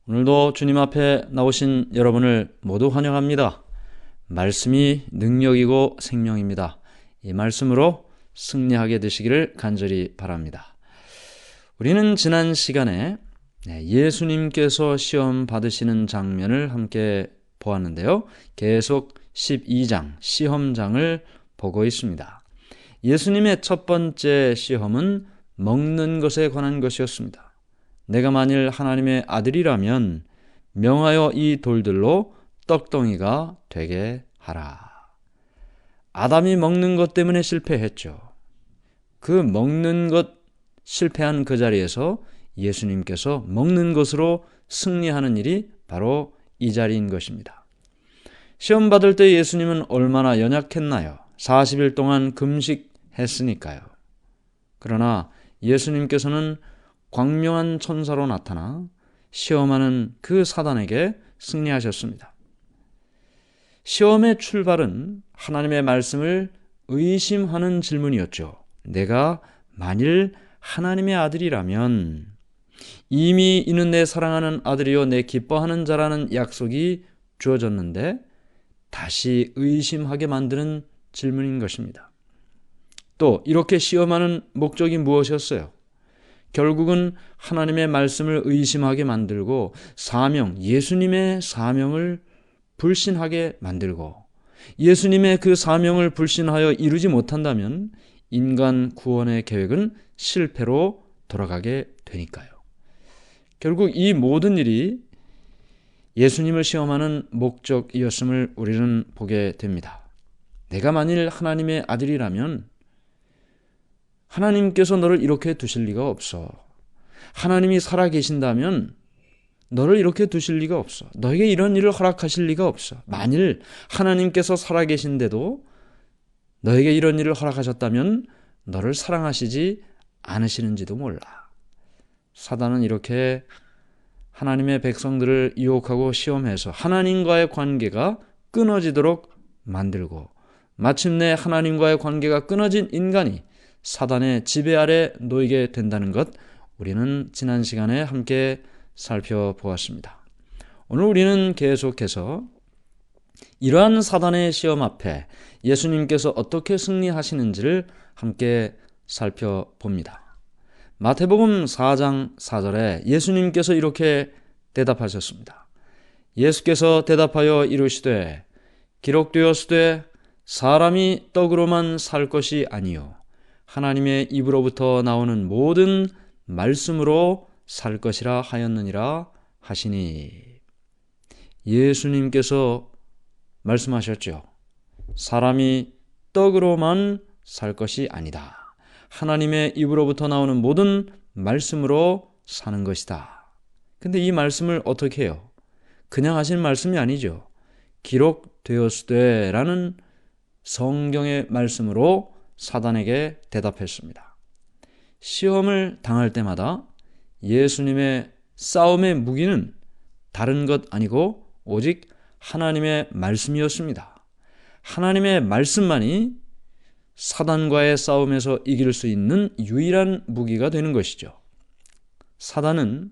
오늘도 주님 앞에 나오신 여러분을 모두 환영합니다. 말씀이 능력이고 생명입니다. 이 말씀으로 승리하게 되시기를 간절히 바랍니다. 우리는 지난 시간에 예수님께서 시험 받으시는 장면을 함께 보았는데요. 계속 12장 시험장을 보고 있습니다. 예수님의 첫 번째 시험은 먹는 것에 관한 것이었습니다. 내가 만일 하나님의 아들이라면 명하여 이 돌들로 떡덩이가 되게 하라. 아담이 먹는 것 때문에 실패했죠. 그 먹는 것 실패한 그 자리에서 예수님께서 먹는 것으로 승리하는 일이 바로 이 자리인 것입니다. 시험 받을 때 예수님은 얼마나 연약했나요? 40일 동안 금식했으니까요. 그러나 예수님께서는 광명한 천사로 나타나 시험하는 그 사단에게 승리하셨습니다. 시험의 출발은 하나님의 말씀을 의심하는 질문이었죠. 내가 만일 하나님의 아들이라면, 이미 이는 내 사랑하는 아들이요 내 기뻐하는 자라는 약속이 주어졌는데 다시 의심하게 만드는 질문인 것입니다. 또 이렇게 시험하는 목적이 무엇이었어요? 결국은 하나님의 말씀을 의심하게 만들고 예수님의 사명을 불신하게 만들고, 예수님의 그 사명을 불신하여 이루지 못한다면 인간 구원의 계획은 실패로 돌아가게 되니까요. 결국 이 모든 일이 예수님을 시험하는 목적이었음을 우리는 보게 됩니다. 내가 만일 하나님의 아들이라면 하나님께서 너를 이렇게 두실 리가 없어. 하나님이 살아계신다면 너를 이렇게 두실 리가 없어. 너에게 이런 일을 허락하실 리가 없어. 만일 하나님께서 살아계신데도 너에게 이런 일을 허락하셨다면 너를 사랑하시지 않으시는지도 몰라. 사단은 이렇게 하나님의 백성들을 유혹하고 시험해서 하나님과의 관계가 끊어지도록 만들고, 마침내 하나님과의 관계가 끊어진 인간이 사단의 지배 아래 놓이게 된다는 것, 우리는 지난 시간에 함께 살펴보았습니다. 오늘 우리는 계속해서 이러한 사단의 시험 앞에 예수님께서 어떻게 승리하시는지를 함께 살펴봅니다. 마태복음 4장 4절에 예수님께서 이렇게 대답하셨습니다. 예수께서 대답하여 이르시되 기록되었으되 사람이 떡으로만 살 것이 아니요 하나님의 입으로부터 나오는 모든 말씀으로 살 것이라 하였느니라 하시니, 예수님께서 말씀하셨죠. 사람이 떡으로만 살 것이 아니다. 하나님의 입으로부터 나오는 모든 말씀으로 사는 것이다. 근데 이 말씀을 어떻게 해요? 그냥 하신 말씀이 아니죠. 기록되었으되라는 성경의 말씀으로 사단에게 대답했습니다. 시험을 당할 때마다 예수님의 싸움의 무기는 다른 것 아니고 오직 하나님의 말씀이었습니다. 하나님의 말씀만이 사단과의 싸움에서 이길 수 있는 유일한 무기가 되는 것이죠. 사단은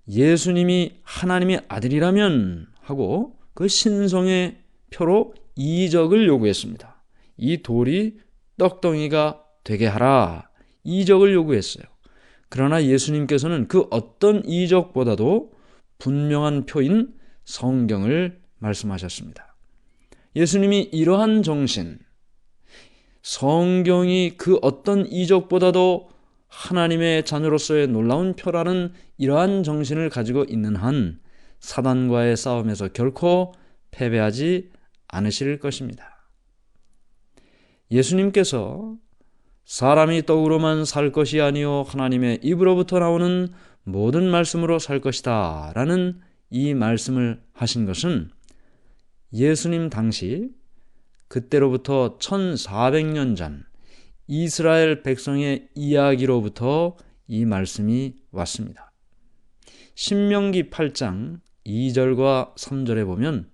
예수님이 하나님의 아들이라면 하고 그 신성의 표로 이적을 요구했습니다. 이 돌이 떡덩이가 되게 하라, 이적을 요구했어요. 그러나 예수님께서는 그 어떤 이적보다도 분명한 표인 성경을 말씀하셨습니다. 예수님이 이러한 정신, 성경이 그 어떤 이적보다도 하나님의 자녀로서의 놀라운 표라는 이러한 정신을 가지고 있는 한 사단과의 싸움에서 결코 패배하지 않으실 것입니다. 예수님께서 사람이 떡으로만 살 것이 아니요 하나님의 입으로부터 나오는 모든 말씀으로 살 것이다 라는 이 말씀을 하신 것은 예수님 당시, 그때로부터 1400년 전 이스라엘 백성의 이야기로부터 이 말씀이 왔습니다. 신명기 8장 2절과 3절에 보면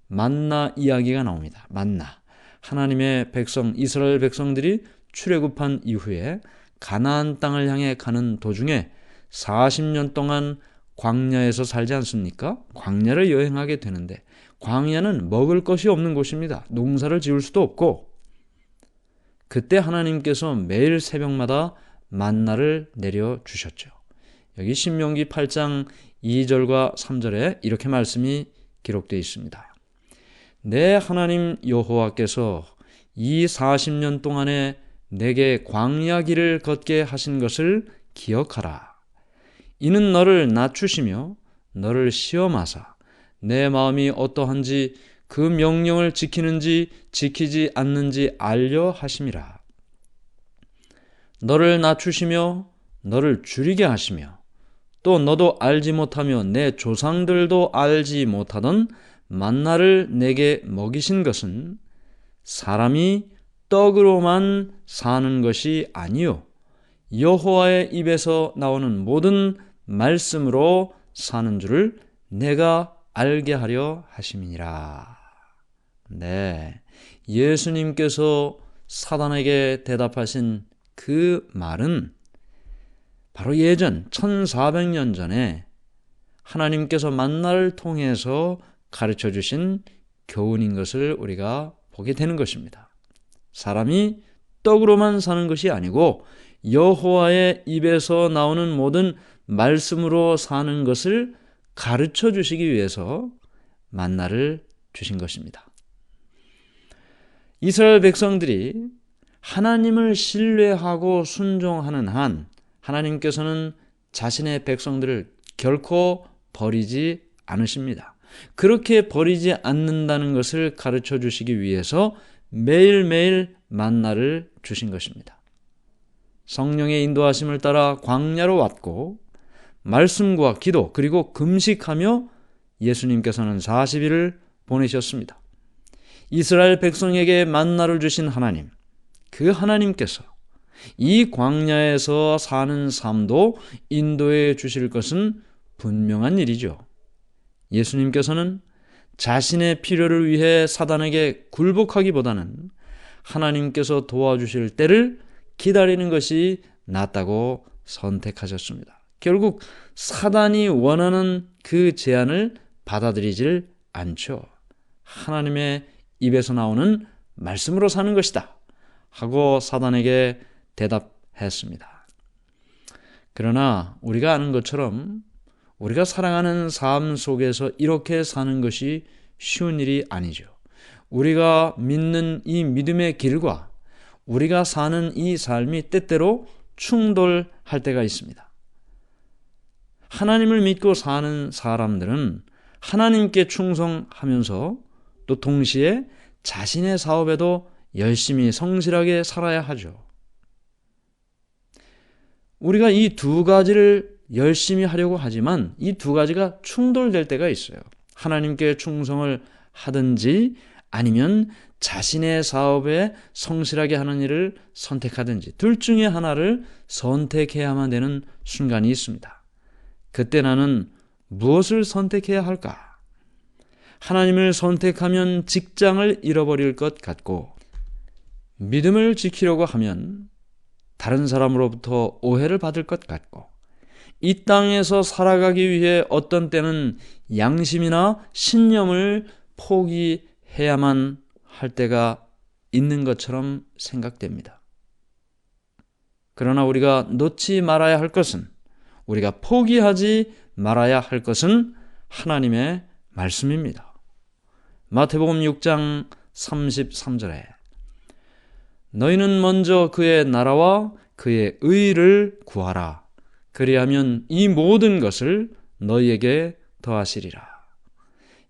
만나 이야기가 나옵니다. 만나. 하나님의 백성, 이스라엘 백성들이 출애굽한 이후에 가나안 땅을 향해 가는 도중에 40년 동안 광야에서 살지 않습니까? 광야를 여행하게 되는데 광야는 먹을 것이 없는 곳입니다. 농사를 지을 수도 없고 그때 하나님께서 매일 새벽마다 만나를 내려주셨죠. 여기 신명기 8장 2절과 3절에 이렇게 말씀이 기록되어 있습니다. 내 하나님 여호와께서 이 40년 동안에 내게 광야 길을 걷게 하신 것을 기억하라. 이는 너를 낮추시며 너를 시험하사 내 마음이 어떠한지 그 명령을 지키는지 지키지 않는지 알려 하심이라. 너를 낮추시며 너를 줄이게 하시며 또 너도 알지 못하며 내 조상들도 알지 못하던 만나를 내게 먹이신 것은 사람이 떡으로만 사는 것이 아니요 여호와의 입에서 나오는 모든 말씀으로 사는 줄을 내가 알게 하려 하심이니라. 네, 예수님께서 사단에게 대답하신 그 말은 바로 예전 1400년 전에 하나님께서 만나를 통해서 가르쳐 주신 교훈인 것을 우리가 보게 되는 것입니다. 사람이 떡으로만 사는 것이 아니고 여호와의 입에서 나오는 모든 말씀으로 사는 것을 가르쳐 주시기 위해서 만나를 주신 것입니다. 이스라엘 백성들이 하나님을 신뢰하고 순종하는 한 하나님께서는 자신의 백성들을 결코 버리지 않으십니다. 그렇게 버리지 않는다는 것을 가르쳐 주시기 위해서 매일매일 만나를 주신 것입니다. 성령의 인도하심을 따라 광야로 왔고 말씀과 기도 그리고 금식하며 예수님께서는 40일을 보내셨습니다. 이스라엘 백성에게 만나를 주신 하나님, 그 하나님께서 이 광야에서 사는 삶도 인도해 주실 것은 분명한 일이죠. 예수님께서는 자신의 필요를 위해 사단에게 굴복하기보다는 하나님께서 도와주실 때를 기다리는 것이 낫다고 선택하셨습니다. 결국 사단이 원하는 그 제안을 받아들이질 않죠. 하나님의 입에서 나오는 말씀으로 사는 것이다 하고 사단에게 대답했습니다. 그러나 우리가 아는 것처럼 우리가 살아가는 삶 속에서 이렇게 사는 것이 쉬운 일이 아니죠. 우리가 믿는 이 믿음의 길과 우리가 사는 이 삶이 때때로 충돌할 때가 있습니다. 하나님을 믿고 사는 사람들은 하나님께 충성하면서 또 동시에 자신의 사업에도 열심히 성실하게 살아야 하죠. 우리가 이 두 가지를 열심히 하려고 하지만 이 두 가지가 충돌될 때가 있어요. 하나님께 충성을 하든지 아니면 자신의 사업에 성실하게 하는 일을 선택하든지 둘 중에 하나를 선택해야만 되는 순간이 있습니다. 그때 나는 무엇을 선택해야 할까? 하나님을 선택하면 직장을 잃어버릴 것 같고 믿음을 지키려고 하면 다른 사람으로부터 오해를 받을 것 같고 이 땅에서 살아가기 위해 어떤 때는 양심이나 신념을 포기해야만 할 때가 있는 것처럼 생각됩니다. 그러나 우리가 놓지 말아야 할 것은 우리가 포기하지 말아야 할 것은 하나님의 말씀입니다. 마태복음 6장 33절에 너희는 먼저 그의 나라와 그의 의를 구하라. 그리하면 이 모든 것을 너희에게 더하시리라.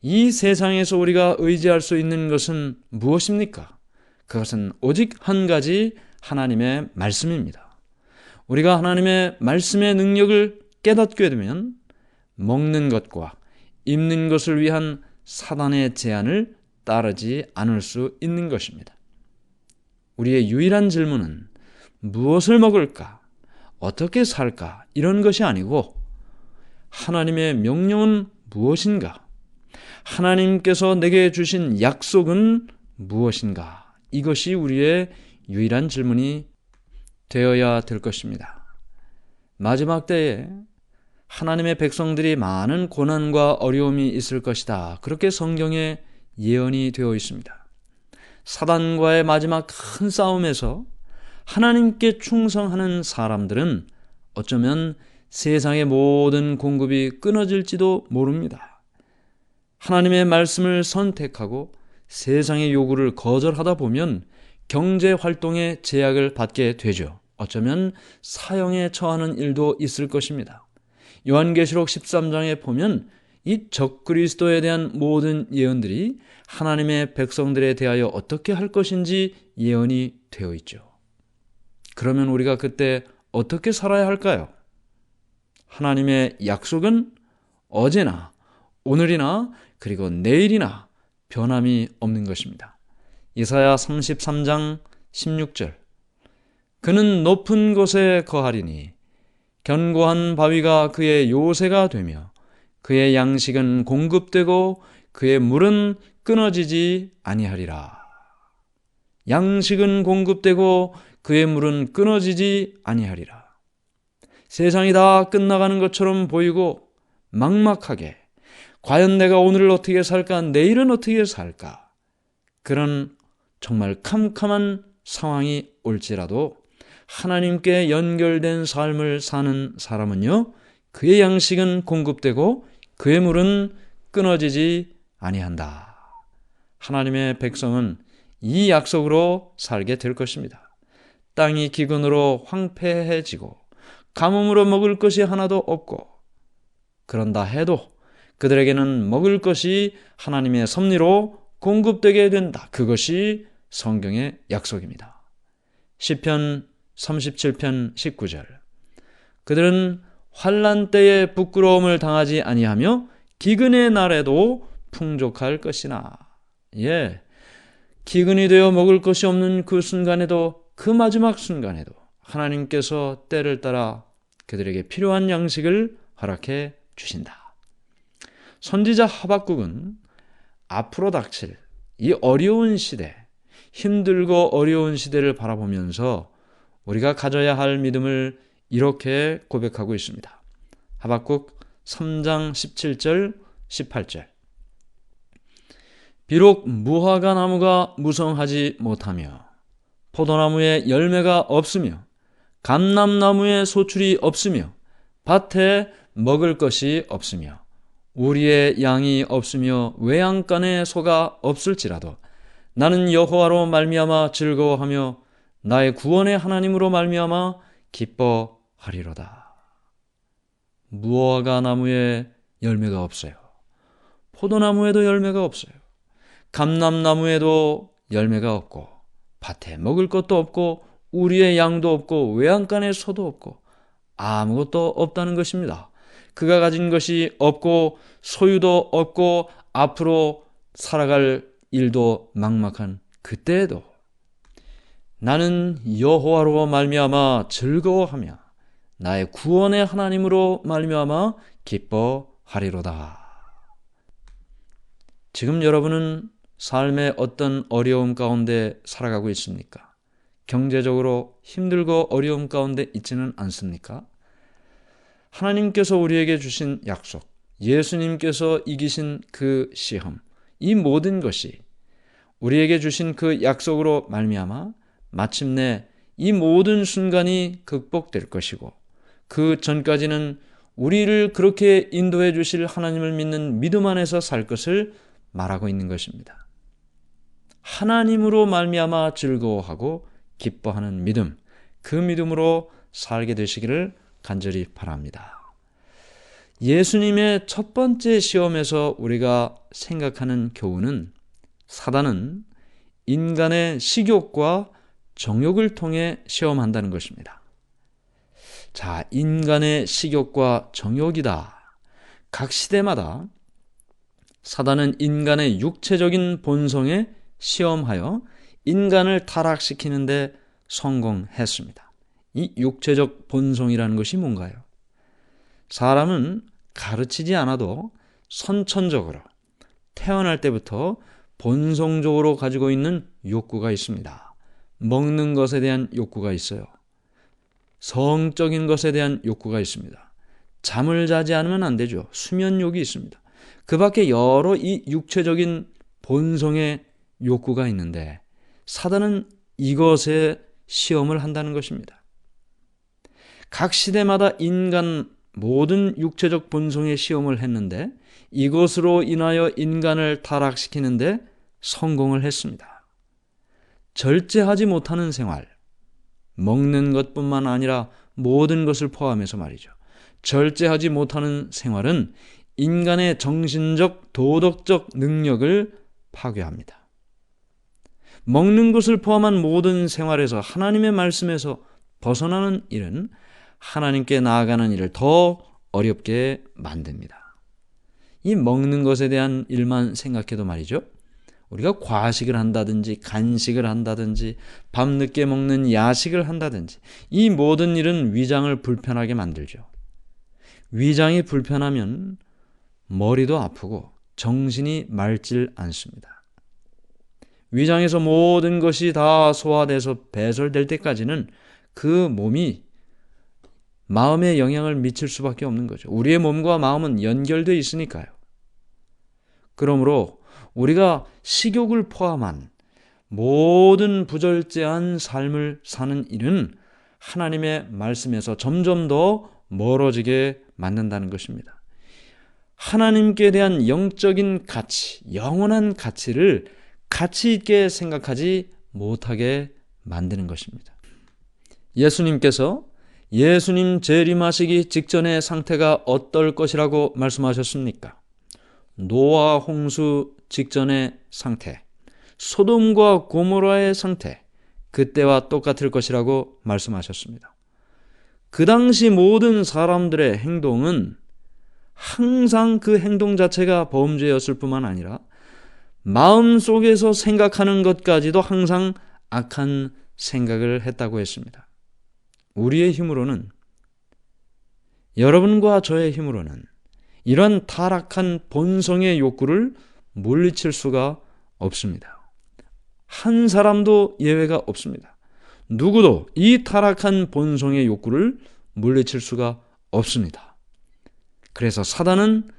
이 세상에서 우리가 의지할 수 있는 것은 무엇입니까? 그것은 오직 한 가지 하나님의 말씀입니다. 우리가 하나님의 말씀의 능력을 깨닫게 되면 먹는 것과 입는 것을 위한 사단의 제안을 따르지 않을 수 있는 것입니다. 우리의 유일한 질문은 무엇을 먹을까? 어떻게 살까? 이런 것이 아니고 하나님의 명령은 무엇인가? 하나님께서 내게 주신 약속은 무엇인가? 이것이 우리의 유일한 질문이 되어야 될 것입니다. 마지막 때에 하나님의 백성들이 많은 고난과 어려움이 있을 것이다. 그렇게 성경에 예언이 되어 있습니다. 사단과의 마지막 큰 싸움에서 하나님께 충성하는 사람들은 어쩌면 세상의 모든 공급이 끊어질지도 모릅니다. 하나님의 말씀을 선택하고 세상의 요구를 거절하다 보면 경제 활동에 제약을 받게 되죠. 어쩌면 사형에 처하는 일도 있을 것입니다. 요한계시록 13장에 보면 이 적그리스도에 대한 모든 예언들이 하나님의 백성들에 대하여 어떻게 할 것인지 예언이 되어 있죠. 그러면 우리가 그때 어떻게 살아야 할까요? 하나님의 약속은 어제나 오늘이나 그리고 내일이나 변함이 없는 것입니다. 이사야 33장 16절 그는 높은 곳에 거하리니 견고한 바위가 그의 요새가 되며 그의 양식은 공급되고 그의 물은 끊어지지 아니하리라. 양식은 공급되고 그의 물은 끊어지지 아니하리라. 세상이 다 끝나가는 것처럼 보이고 막막하게 과연 내가 오늘을 어떻게 살까? 내일은 어떻게 살까? 그런 정말 캄캄한 상황이 올지라도 하나님께 연결된 삶을 사는 사람은요, 그의 양식은 공급되고 그의 물은 끊어지지 아니한다. 하나님의 백성은 이 약속으로 살게 될 것입니다. 땅이 기근으로 황폐해지고 가뭄으로 먹을 것이 하나도 없고 그런다 해도 그들에게는 먹을 것이 하나님의 섭리로 공급되게 된다. 그것이 성경의 약속입니다. 시편 37편 19절 그들은 환난 때에 부끄러움을 당하지 아니하며 기근의 날에도 풍족할 것이나 기근이 되어 먹을 것이 없는 그 순간에도 그 마지막 순간에도 하나님께서 때를 따라 그들에게 필요한 양식을 허락해 주신다. 선지자 하박국은 앞으로 닥칠 이 어려운 시대, 힘들고 어려운 시대를 바라보면서 우리가 가져야 할 믿음을 이렇게 고백하고 있습니다. 하박국 3장 17절 18절 비록 무화과 나무가 무성하지 못하며 포도나무에 열매가 없으며 감람나무에 소출이 없으며 밭에 먹을 것이 없으며 우리의 양이 없으며 외양간에 소가 없을지라도 나는 여호와로 말미암아 즐거워하며 나의 구원의 하나님으로 말미암아 기뻐하리로다. 무화과 나무에 열매가 없어요. 포도나무에도 열매가 없어요. 감람나무에도 열매가 없고 밭에 먹을 것도 없고 우리의 양도 없고 외양간에 소도 없고 아무것도 없다는 것입니다. 그가 가진 것이 없고 소유도 없고 앞으로 살아갈 일도 막막한 그때에도 나는 여호와로 말미암아 즐거워하며 나의 구원의 하나님으로 말미암아 기뻐하리로다. 지금 여러분은 삶의 어떤 어려움 가운데 살아가고 있습니까? 경제적으로 힘들고 어려움 가운데 있지는 않습니까? 하나님께서 우리에게 주신 약속, 예수님께서 이기신 그 시험, 이 모든 것이 우리에게 주신 그 약속으로 말미암아 마침내 이 모든 순간이 극복될 것이고 그 전까지는 우리를 그렇게 인도해 주실 하나님을 믿는 믿음 안에서 살 것을 말하고 있는 것입니다. 하나님으로 말미암아 즐거워하고 기뻐하는 믿음, 그 믿음으로 살게 되시기를 간절히 바랍니다. 예수님의 첫 번째 시험에서 우리가 생각하는 교훈은 사단은 인간의 식욕과 정욕을 통해 시험한다는 것입니다. 자, 인간의 식욕과 정욕이다. 각 시대마다 사단은 인간의 육체적인 본성에 시험하여 인간을 타락시키는데 성공했습니다. 이 육체적 본성이라는 것이 뭔가요? 사람은 가르치지 않아도 선천적으로 태어날 때부터 본성적으로 가지고 있는 욕구가 있습니다. 먹는 것에 대한 욕구가 있어요. 성적인 것에 대한 욕구가 있습니다. 잠을 자지 않으면 안 되죠. 수면욕이 있습니다. 그 밖에 여러 이 육체적인 본성의 욕구가 있는데 사단은 이것에 시험을 한다는 것입니다. 각 시대마다 인간 모든 육체적 본성의 시험을 했는데 이것으로 인하여 인간을 타락시키는데 성공을 했습니다. 절제하지 못하는 생활, 먹는 것뿐만 아니라 모든 것을 포함해서 말이죠. 절제하지 못하는 생활은 인간의 정신적, 도덕적 능력을 파괴합니다. 먹는 것을 포함한 모든 생활에서 하나님의 말씀에서 벗어나는 일은 하나님께 나아가는 일을 더 어렵게 만듭니다. 이 먹는 것에 대한 일만 생각해도 말이죠. 우리가 과식을 한다든지 간식을 한다든지 밤늦게 먹는 야식을 한다든지 이 모든 일은 위장을 불편하게 만들죠. 위장이 불편하면 머리도 아프고 정신이 맑질 않습니다. 위장에서 모든 것이 다 소화돼서 배설될 때까지는 그 몸이 마음에 영향을 미칠 수밖에 없는 거죠. 우리의 몸과 마음은 연결되어 있으니까요. 그러므로 우리가 식욕을 포함한 모든 부절제한 삶을 사는 일은 하나님의 말씀에서 점점 더 멀어지게 만든다는 것입니다. 하나님께 대한 영적인 가치, 영원한 가치를 가치 있게 생각하지 못하게 만드는 것입니다. 예수님께서 예수님 재림하시기 직전의 상태가 어떨 것이라고 말씀하셨습니까? 노아 홍수 직전의 상태, 소돔과 고모라의 상태, 그때와 똑같을 것이라고 말씀하셨습니다. 그 당시 모든 사람들의 행동은 항상 그 행동 자체가 범죄였을 뿐만 아니라 마음속에서 생각하는 것까지도 항상 악한 생각을 했다고 했습니다. 우리의 힘으로는, 여러분과 저의 힘으로는 이런 타락한 본성의 욕구를 물리칠 수가 없습니다. 한 사람도 예외가 없습니다. 누구도 이 타락한 본성의 욕구를 물리칠 수가 없습니다. 그래서 사단은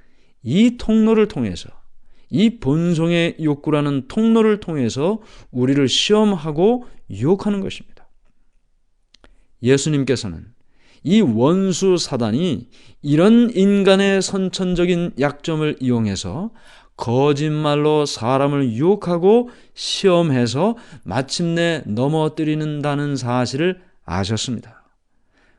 이 통로를 통해서, 이 본성의 욕구라는 통로를 통해서 우리를 시험하고 유혹하는 것입니다. 예수님께서는 이 원수 사단이 이런 인간의 선천적인 약점을 이용해서 거짓말로 사람을 유혹하고 시험해서 마침내 넘어뜨린다는 사실을 아셨습니다.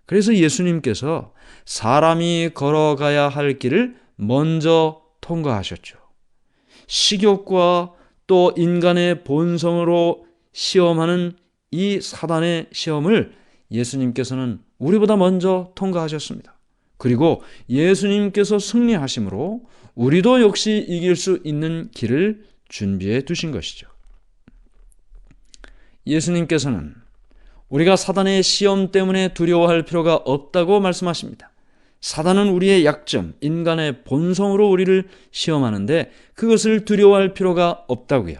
그래서 예수님께서 사람이 걸어가야 할 길을 먼저 통과하셨죠. 식욕과 또 인간의 본성으로 시험하는 이 사단의 시험을 예수님께서는 우리보다 먼저 통과하셨습니다. 그리고 예수님께서 승리하심으로 우리도 역시 이길 수 있는 길을 준비해 두신 것이죠. 예수님께서는 우리가 사단의 시험 때문에 두려워할 필요가 없다고 말씀하십니다. 사단은 우리의 약점, 인간의 본성으로 우리를 시험하는데 그것을 두려워할 필요가 없다고요.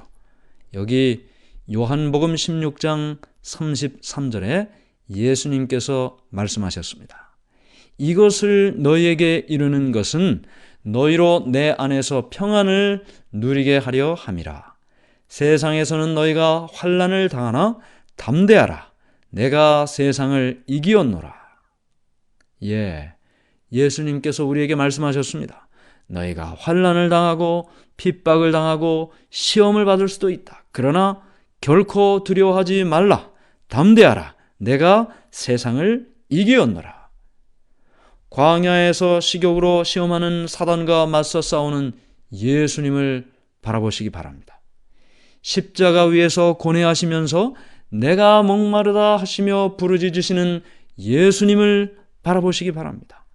여기 요한복음 16장 33절에 예수님께서 말씀하셨습니다. 이것을 너희에게 이르는 것은 너희로 내 안에서 평안을 누리게 하려 함이라. 세상에서는 너희가 환난을 당하나 담대하라. 내가 세상을 이기었노라. 예수님께서 우리에게 말씀하셨습니다. 너희가 환난을 당하고 핍박을 당하고 시험을 받을 수도 있다. 그러나 결코 두려워하지 말라. 담대하라. 내가 세상을 이기었노라. 광야에서 식욕으로 시험하는 사단과 맞서 싸우는 예수님을 바라보시기 바랍니다. 십자가 위에서 고뇌하시면서 내가 목마르다 하시며 부르짖으시는 예수님을 바라보시기 바랍니다.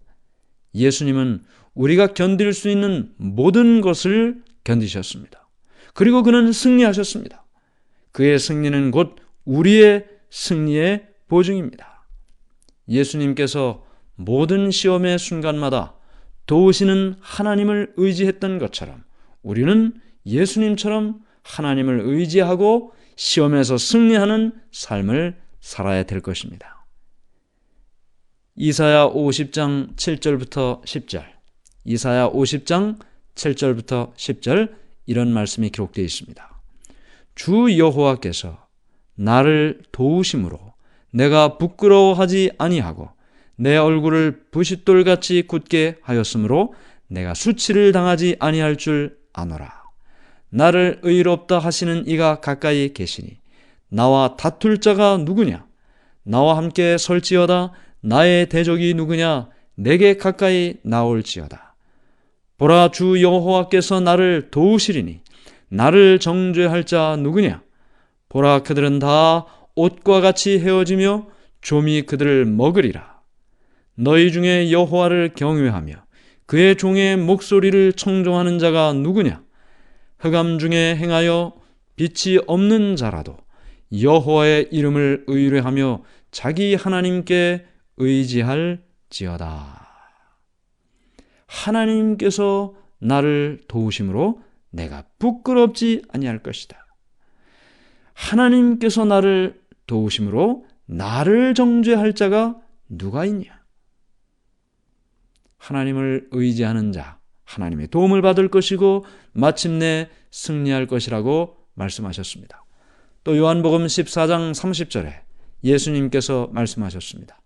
예수님은 우리가 견딜 수 있는 모든 것을 견디셨습니다. 그리고 그는 승리하셨습니다. 그의 승리는 곧 우리의 승리의 보증입니다. 예수님께서 모든 시험의 순간마다 도우시는 하나님을 의지했던 것처럼 우리는 예수님처럼 하나님을 의지하고 시험에서 승리하는 삶을 살아야 될 것입니다. 이사야 50장 7절부터 10절, 이사야 50장 7절부터 10절 이런 말씀이 기록되어 있습니다. 주 여호와께서 나를 도우심으로 내가 부끄러워하지 아니하고 내 얼굴을 부싯돌같이 굳게 하였으므로 내가 수치를 당하지 아니할 줄 아노라. 나를 의롭다 하시는 이가 가까이 계시니 나와 다툴 자가 누구냐? 나와 함께 설지어다. 나의 대적이 누구냐? 내게 가까이 나올지어다. 보라, 주 여호와께서 나를 도우시리니 나를 정죄할 자 누구냐? 보라, 그들은 다 옷과 같이 헤어지며 좀이 그들을 먹으리라. 너희 중에 여호와를 경외하며 그의 종의 목소리를 청종하는 자가 누구냐? 흑암 중에 행하여 빛이 없는 자라도 여호와의 이름을 의뢰하며 자기 하나님께 의지할지어다. 하나님께서 나를 도우심으로 내가 부끄럽지 아니할 것이다. 하나님께서 나를 도우심으로 나를 정죄할 자가 누가 있냐? 하나님을 의지하는 자, 하나님의 도움을 받을 것이고 마침내 승리할 것이라고 말씀하셨습니다. 또 요한복음 14장 30절에 예수님께서 말씀하셨습니다.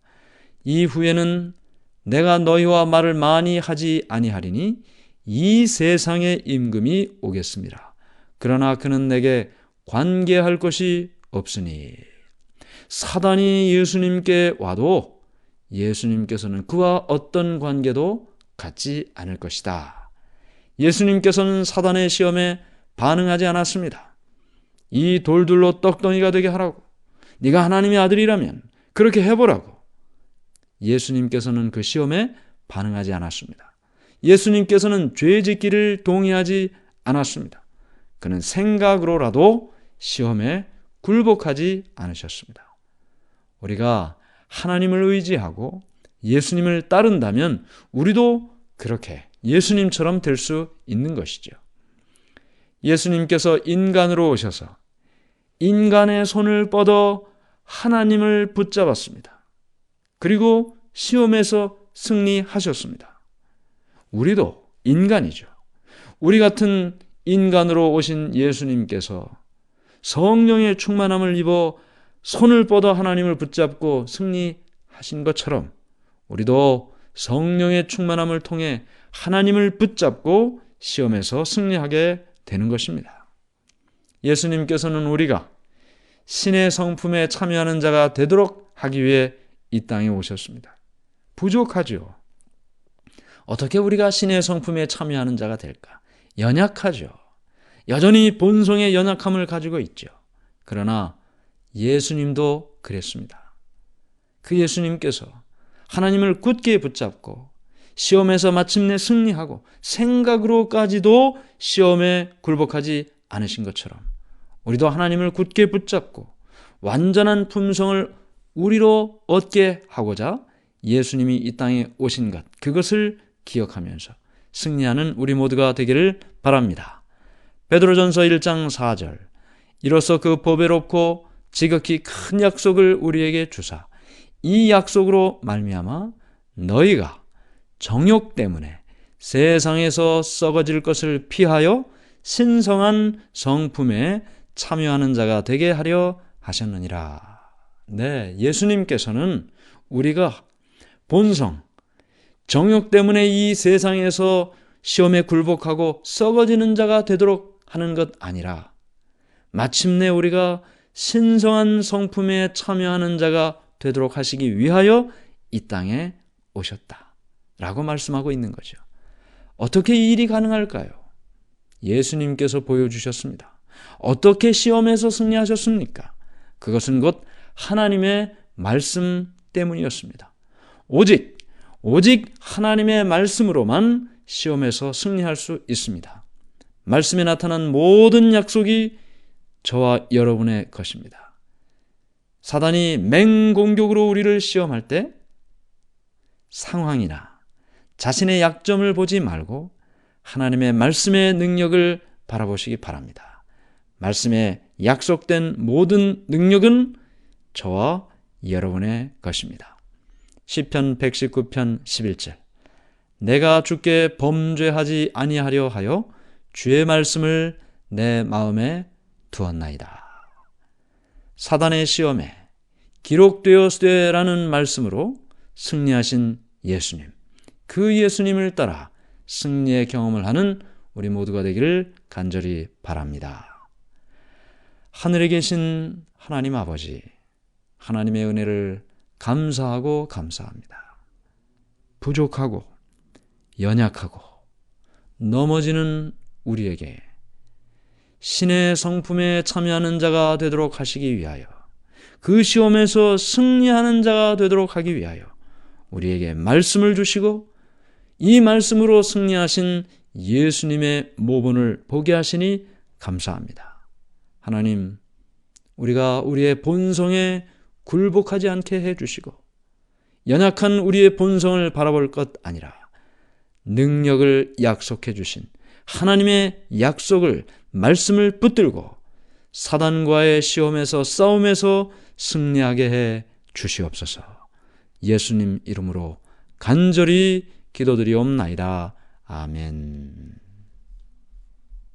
이후에는 내가 너희와 말을 많이 하지 아니하리니 이 세상의 임금이 오겠습니다. 그러나 그는 내게 관계할 것이 없으니. 사단이 예수님께 와도 예수님께서는 그와 어떤 관계도 갖지 않을 것이다. 예수님께서는 사단의 시험에 반응하지 않았습니다. 이 돌들로 떡덩이가 되게 하라고, 네가 하나님의 아들이라면 그렇게 해보라고. 예수님께서는 그 시험에 반응하지 않았습니다. 예수님께서는 죄 짓기를 동의하지 않았습니다. 그는 생각으로라도 시험에 굴복하지 않으셨습니다. 우리가 하나님을 의지하고 예수님을 따른다면 우리도 그렇게 예수님처럼 될 수 있는 것이죠. 예수님께서 인간으로 오셔서 인간의 손을 뻗어 하나님을 붙잡았습니다. 그리고 시험에서 승리하셨습니다. 우리도 인간이죠. 우리 같은 인간으로 오신 예수님께서 성령의 충만함을 입어 손을 뻗어 하나님을 붙잡고 승리하신 것처럼 우리도 성령의 충만함을 통해 하나님을 붙잡고 시험에서 승리하게 되는 것입니다. 예수님께서는 우리가 신의 성품에 참여하는 자가 되도록 하기 위해 이 땅에 오셨습니다. 부족하죠. 어떻게 우리가 신의 성품에 참여하는 자가 될까? 연약하죠. 여전히 본성의 연약함을 가지고 있죠. 그러나 예수님도 그랬습니다. 그 예수님께서 하나님을 굳게 붙잡고 시험에서 마침내 승리하고 생각으로까지도 시험에 굴복하지 않으신 것처럼 우리도 하나님을 굳게 붙잡고 완전한 품성을 우리로 얻게 하고자 예수님이 이 땅에 오신 것, 그것을 기억하면서 승리하는 우리 모두가 되기를 바랍니다. 베드로전서 1장 4절, 이로써 그 보배롭고 지극히 큰 약속을 우리에게 주사 이 약속으로 말미암아 너희가 정욕 때문에 세상에서 썩어질 것을 피하여 신성한 성품에 참여하는 자가 되게 하려 하셨느니라. 네, 예수님께서는 우리가 본성, 정욕 때문에 이 세상에서 시험에 굴복하고 썩어지는 자가 되도록 하는 것 아니라 마침내 우리가 신성한 성품에 참여하는 자가 되도록 하시기 위하여 이 땅에 오셨다라고 말씀하고 있는 거죠. 어떻게 이 일이 가능할까요? 예수님께서 보여주셨습니다. 어떻게 시험에서 승리하셨습니까? 그것은 곧 하나님의 말씀 때문이었습니다. 오직 하나님의 말씀으로만 시험에서 승리할 수 있습니다. 말씀에 나타난 모든 약속이 저와 여러분의 것입니다. 사단이 맹공격으로 우리를 시험할 때 상황이나 자신의 약점을 보지 말고 하나님의 말씀의 능력을 바라보시기 바랍니다. 말씀에 약속된 모든 능력은 저와 여러분의 것입니다. 시편 119편 11절. 내가 주께 범죄하지 아니하려 하여 주의 말씀을 내 마음에 두었나이다. 사단의 시험에 기록되었으되라는 말씀으로 승리하신 예수님, 그 예수님을 따라 승리의 경험을 하는 우리 모두가 되기를 간절히 바랍니다. 하늘에 계신 하나님 아버지, 하나님의 은혜를 감사하고 감사합니다. 부족하고 연약하고 넘어지는 우리에게 신의 성품에 참여하는 자가 되도록 하시기 위하여, 그 시험에서 승리하는 자가 되도록 하기 위하여 우리에게 말씀을 주시고 이 말씀으로 승리하신 예수님의 모본을 보게 하시니 감사합니다. 하나님, 우리가 우리의 본성에 굴복하지 않게 해주시고 연약한 우리의 본성을 바라볼 것 아니라 능력을 약속해 주신 하나님의 약속을, 말씀을 붙들고 사단과의 시험에서, 싸움에서 승리하게 해 주시옵소서. 예수님 이름으로 간절히 기도드리옵나이다. 아멘.